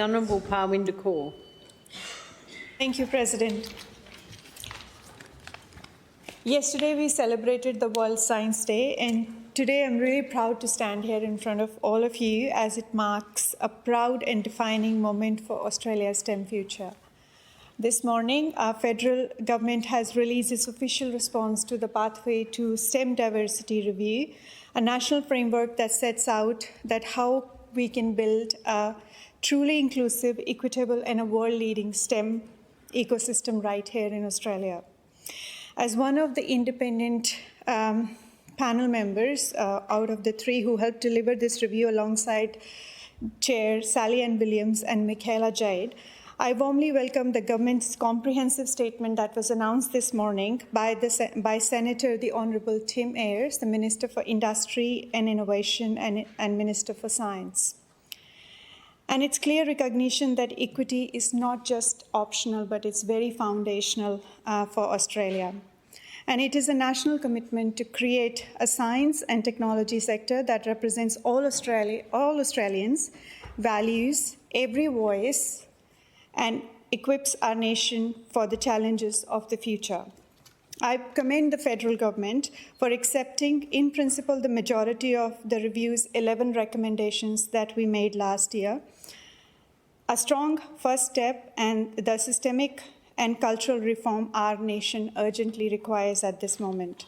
Honourable Parwinder Kaur. Thank you, President. Yesterday we celebrated the World Science Day, and today I'm really proud to stand here in front of all of you as it marks a proud and defining moment for Australia's STEM future. This morning, our federal government has released its official response to the Pathway to STEM Diversity Review, a national framework that sets out that how we can build a truly inclusive, equitable, and a world-leading STEM ecosystem right here in Australia. As one of the independent panel members out of the three who helped deliver this review alongside Chair Sally Ann Williams and Michaela Jade, I warmly welcome the government's comprehensive statement that was announced this morning by Senator the Honourable Tim Ayres, the Minister for Industry and Innovation and Minister for Science. And it's clear recognition that equity is not just optional, but it's very foundational for Australia. And it is a national commitment to create a science and technology sector that represents all Australians, values every voice, and equips our nation for the challenges of the future. I commend the federal government for accepting, in principle, the majority of the review's 11 recommendations that we made last year. A strong first step and the systemic and cultural reform our nation urgently requires at this moment.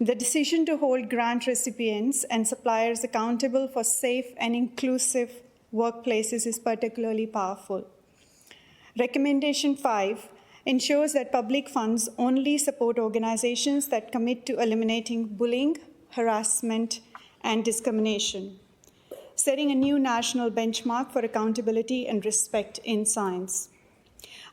The decision to hold grant recipients and suppliers accountable for safe and inclusive workplaces is particularly powerful. Recommendation 5 ensures that public funds only support organizations that commit to eliminating bullying, harassment, and discrimination, setting a new national benchmark for accountability and respect in science.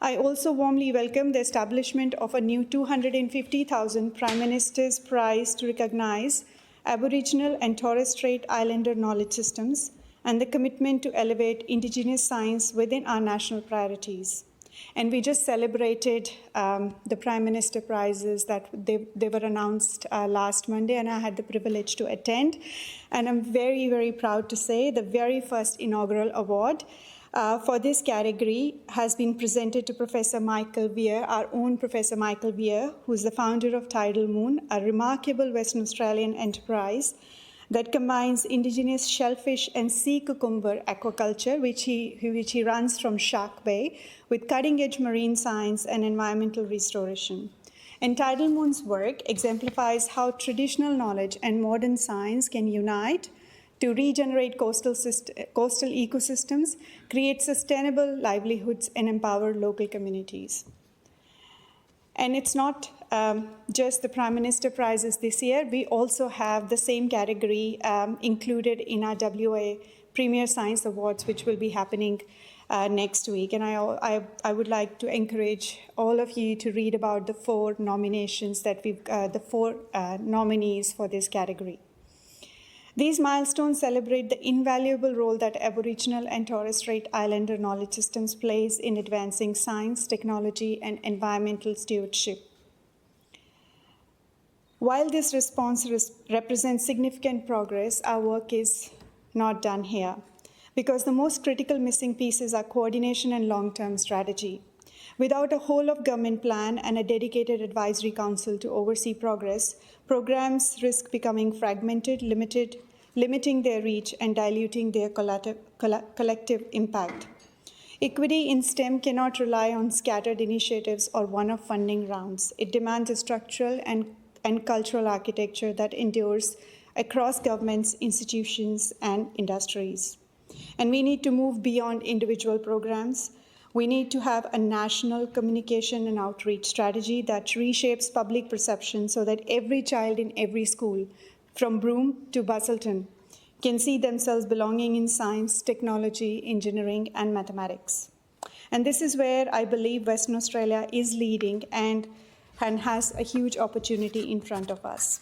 I also warmly welcome the establishment of a new $250,000 Prime Minister's Prize to recognize Aboriginal and Torres Strait Islander knowledge systems and the commitment to elevate Indigenous science within our national priorities. And we just celebrated the Prime Minister Prizes that they were announced last Monday, and I had the privilege to attend. And I'm very, very proud to say the very first inaugural award for this category has been presented to Professor Michael Weir, our own Professor Michael Weir, who is the founder of Tidal Moon, a remarkable Western Australian enterprise that combines Indigenous shellfish and sea cucumber aquaculture, which he runs from Shark Bay, with cutting-edge marine science and environmental restoration. And Tidal Moon's work exemplifies how traditional knowledge and modern science can unite to regenerate coastal ecosystems, create sustainable livelihoods, and empower local communities. And it's not just the Prime Minister Prizes this year. We also have the same category included in our WA Premier Science Awards, which will be happening next week. And I would like to encourage all of you to read about the four nominations that the four nominees for this category. These milestones celebrate the invaluable role that Aboriginal and Torres Strait Islander knowledge systems plays in advancing science, technology, and environmental stewardship. While this response represents significant progress, our work is not done here, because the most critical missing pieces are coordination and long-term strategy. Without a whole-of-government plan and a dedicated advisory council to oversee progress, programs risk becoming fragmented, limiting their reach and diluting their collective impact. Equity in STEM cannot rely on scattered initiatives or one-off funding rounds. It demands a structural and cultural architecture that endures across governments, institutions, and industries. And we need to move beyond individual programs. We need to have a national communication and outreach strategy that reshapes public perception so that every child in every school, from Broome to Busselton, can see themselves belonging in science, technology, engineering, and mathematics. And this is where I believe Western Australia is leading and has a huge opportunity in front of us.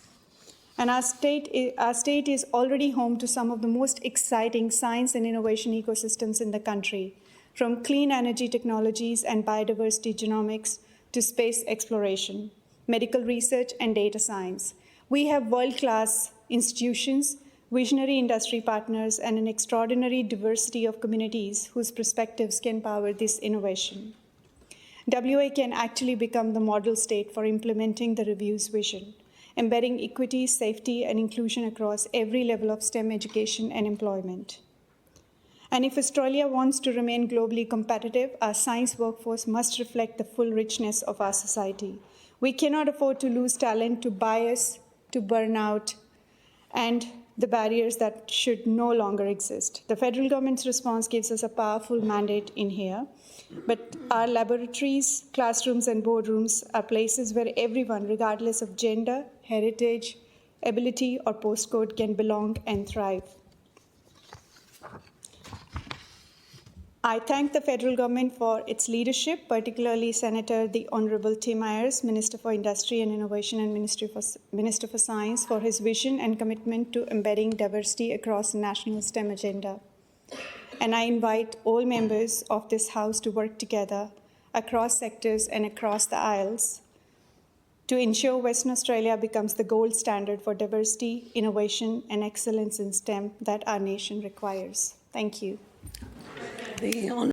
And our state is already home to some of the most exciting science and innovation ecosystems in the country, from clean energy technologies and biodiversity genomics to space exploration, medical research, and data science. We have world-class institutions visionary industry partners, and an extraordinary diversity of communities whose perspectives can power this innovation. WA can actually become the model state for implementing the review's vision, embedding equity, safety, and inclusion across every level of STEM education and employment. And if Australia wants to remain globally competitive, our science workforce must reflect the full richness of our society. We cannot afford to lose talent to bias, to burnout, and the barriers that should no longer exist. The federal government's response gives us a powerful mandate in here, but our laboratories, classrooms, and boardrooms are places where everyone, regardless of gender, heritage, ability, or postcode, can belong and thrive. I thank the federal government for its leadership, particularly Senator the Honourable Tim Ayers, Minister for Industry and Innovation and Minister for Science, for his vision and commitment to embedding diversity across the national STEM agenda. And I invite all members of this House to work together across sectors and across the aisles to ensure Western Australia becomes the gold standard for diversity, innovation, and excellence in STEM that our nation requires. Thank you.